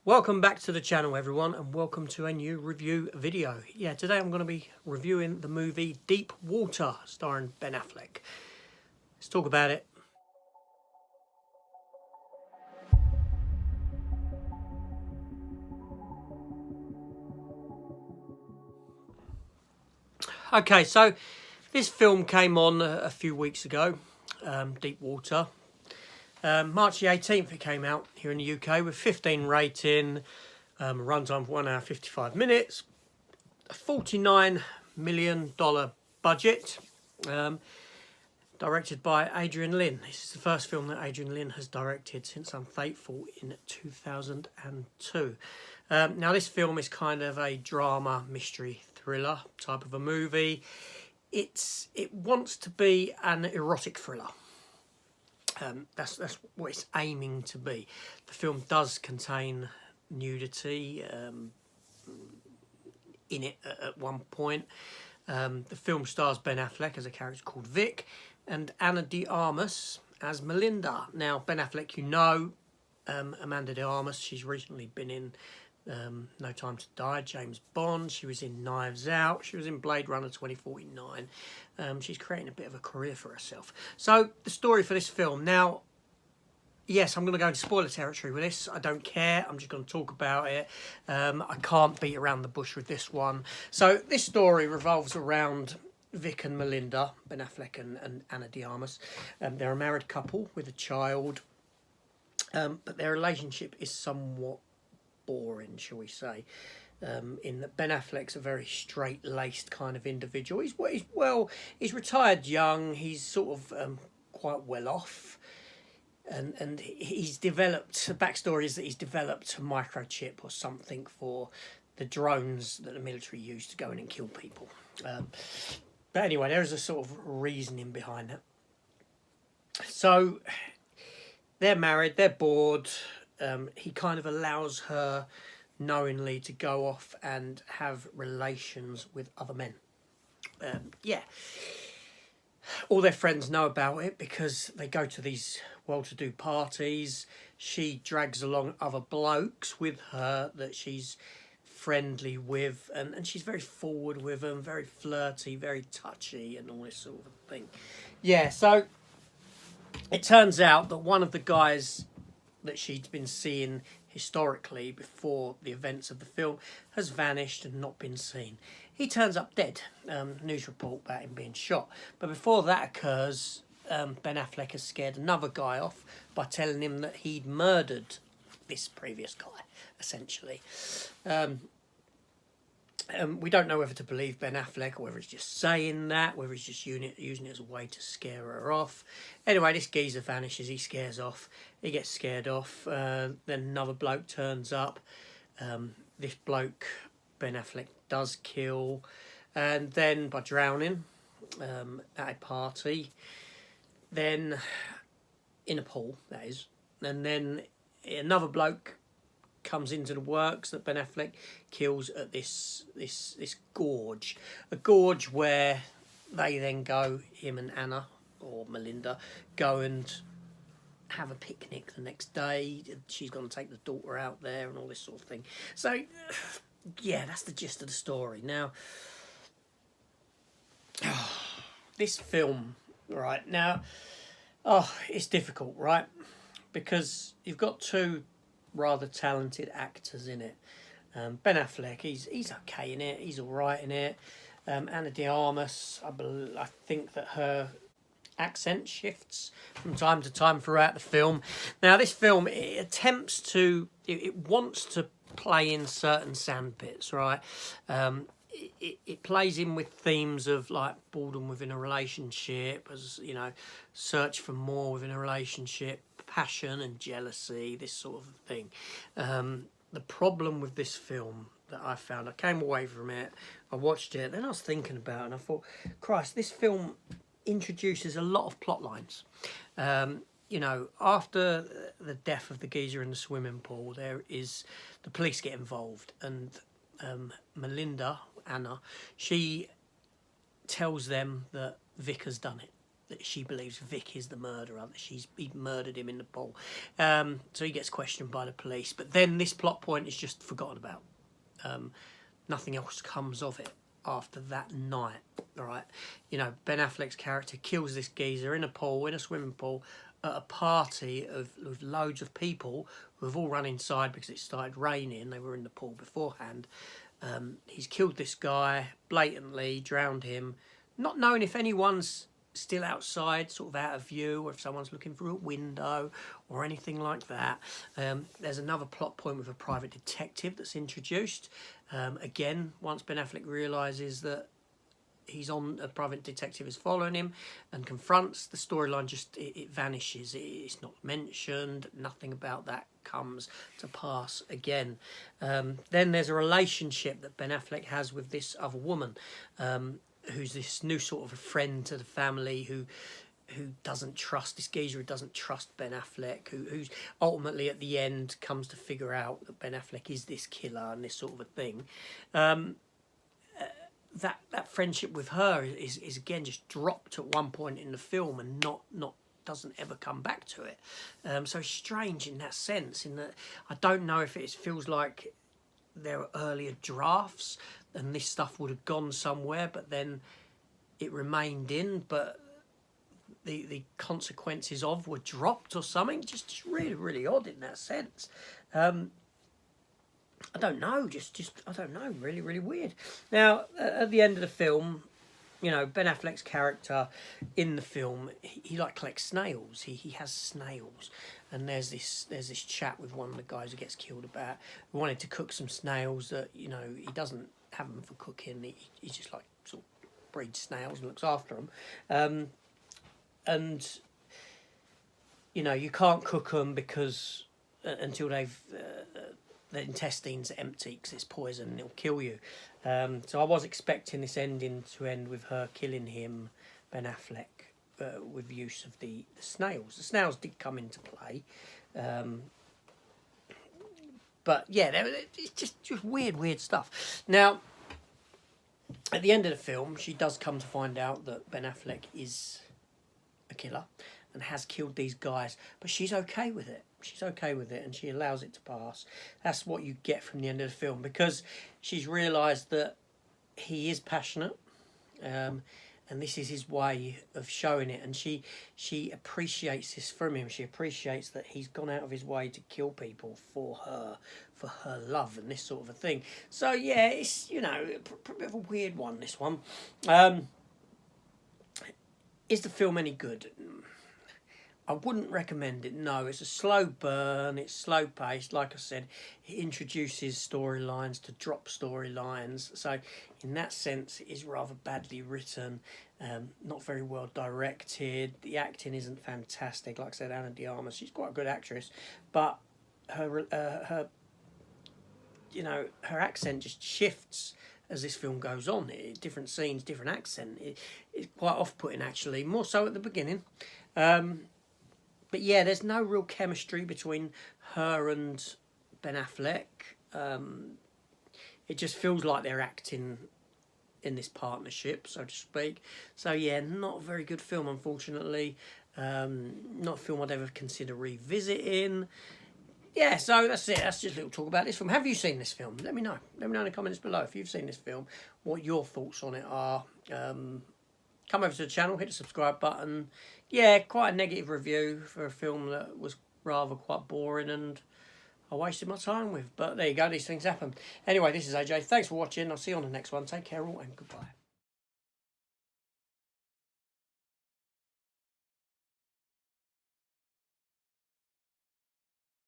Welcome back to the channel, everyone, and welcome to a new review video. Today I'm going to be reviewing the movie Deep Water, starring Ben Affleck. Let's talk about it. Okay, so this film came on a few weeks ago, Deep Water. March the 18th it came out here in the UK with 15 rating, runtime of 1 hour 55 minutes, a $49 million budget, directed by Adrian Lin. This is the first film that Adrian Lin has directed since Untitled in 2002. Now this film is kind of a drama, mystery, thriller type of a movie. It wants to be an erotic thriller. That's what it's aiming to be. The film does contain nudity in it at one point. The film stars Ben Affleck as a character called Vic and Ana de Armas as Melinda. Now, Ben Affleck, you know, Amanda de Armas, she's recently been in No Time to Die, James Bond. She was in Knives Out. She was in Blade Runner 2049. She's creating a bit of a career for herself. So the story for this film. Now, yes, I'm going to go into spoiler territory with this. I don't care. I'm just going to talk about it. I can't beat around the bush with this one. So this story revolves around Vic and Melinda, Ben Affleck and Ana de Armas. They're a married couple with a child. But their relationship is somewhat boring, shall we say, in that Ben Affleck's a very straight-laced kind of individual. He's retired young. He's sort of quite well off, and he's developed. The backstory is that he's developed a microchip or something for the drones that the military use to go in and kill people. But anyway, there is a sort of reasoning behind that. So they're married. They're bored. He kind of allows her knowingly to go off and have relations with other men. All their friends know about it because they go to these well-to-do parties. She drags along other blokes with her that she's friendly with, and she's very forward with them, very flirty, very touchy, and all this sort of thing. So it turns out that one of the guys that she'd been seeing historically before the events of the film has vanished and not been seen. He turns up dead. News report about him being shot. But before that occurs, Ben Affleck has scared another guy off by telling him that he'd murdered this previous guy, essentially. We don't know whether to believe Ben Affleck or whether he's just saying that, whether he's just using it as a way to scare her off. Anyway, this geezer vanishes, he scares off, he gets scared off, then another bloke turns up. This bloke, Ben Affleck, does kill, and then by drowning at a party, then in a pool, that is, and then another bloke comes into the works that Ben Affleck kills at this gorge. A gorge where they then go, him and Anna, or Melinda, go and have a picnic the next day. She's going to take the daughter out there and all this sort of thing. So, yeah, that's the gist of the story. Now, this film, right, now, it's difficult, right? Because you've got two rather talented actors in it. Ben Affleck, he's okay in it. He's all right in it. Ana de Armas, I think that her accent shifts from time to time throughout the film. Now, this film, it wants to play in certain sandpits, right? It plays in with themes of like boredom within a relationship, as you know, search for more within a relationship, passion and jealousy, this sort of thing. The problem with this film that I found, I came away from it, I watched it, then I was thinking about it, and I thought, Christ, this film introduces a lot of plot lines. You know, after the death of the geezer in the swimming pool, the police get involved, and Melinda, Anna, she tells them that Vic has done it. that she believes Vic is the murderer, that he murdered him in the pool. So he gets questioned by the police. But then this plot point is just forgotten about. Nothing else comes of it after that night, right? You know, Ben Affleck's character kills this geezer in a pool, in a swimming pool, at a party of loads of people who have all run inside because it started raining. They were in the pool beforehand. He's killed this guy blatantly, drowned him, not knowing if anyone's still outside, sort of out of view, or if someone's looking through a window or anything like that. There's another plot point with a private detective that's introduced. Again, once Ben Affleck realises that a private detective is following him and confronts, the storyline just it vanishes. It's not mentioned. Nothing about that comes to pass again. Then there's a relationship that Ben Affleck has with this other woman, who's this new sort of a friend to the family who doesn't trust this geezer, who doesn't trust Ben Affleck, who's ultimately at the end comes to figure out that Ben Affleck is this killer and this sort of a thing. That friendship with her is again just dropped at one point in the film and not doesn't ever come back to it. So it's strange in that sense, in that I don't know if it feels like there were earlier drafts and this stuff would have gone somewhere, but then it remained in, but the consequences of were dropped or something. Just really, really odd in that sense. I don't know, I don't know, really, really weird. Now, at the end of the film, you know, Ben Affleck's character in the film, he like collects snails. He has snails, and there's this chat with one of the guys who gets killed about who wanted to cook some snails that, you know, he doesn't have them for cooking. He just like sort of breeds snails and looks after them, and you know, you can't cook them because until they've the intestines are empty because it's poison and it'll kill you. So I was expecting this ending to end with her killing him, Ben Affleck, with use of the snails. The snails did come into play. But yeah, it's just weird stuff. Now, at the end of the film, she does come to find out that Ben Affleck is a killer and has killed these guys, but she's okay with it. She's okay with it and she allows it to pass. That's what you get from the end of the film, because she's realised that he is passionate, and this is his way of showing it, and she appreciates this from him. She appreciates that he's gone out of his way to kill people for her love and this sort of a thing. So yeah, it's, you know, a bit of a weird one, this one. Is the film any good? I wouldn't recommend it, no. It's a slow burn, it's slow paced. Like I said, it introduces storylines to drop storylines. So in that sense, it is rather badly written, not very well directed. The acting isn't fantastic. Like I said, Ana de Armas, she's quite a good actress, but her you know, her accent just shifts as this film goes on. Different scenes, different accent. It's quite off-putting, actually, more so at the beginning. But yeah, there's no real chemistry between her and Ben Affleck. It just feels like they're acting in this partnership, so to speak. So yeah, not a very good film, unfortunately. Not a film I'd ever consider revisiting. Yeah, so that's it. That's just a little talk about this film. Have you seen this film? Let me know. Let me know in the comments below if you've seen this film, what your thoughts on it are. Come over to the channel, hit the subscribe button. Yeah, quite a negative review for a film that was rather quite boring and I wasted my time with. But there you go, these things happen. Anyway, this is AJ. Thanks for watching. I'll see you on the next one. Take care all and goodbye.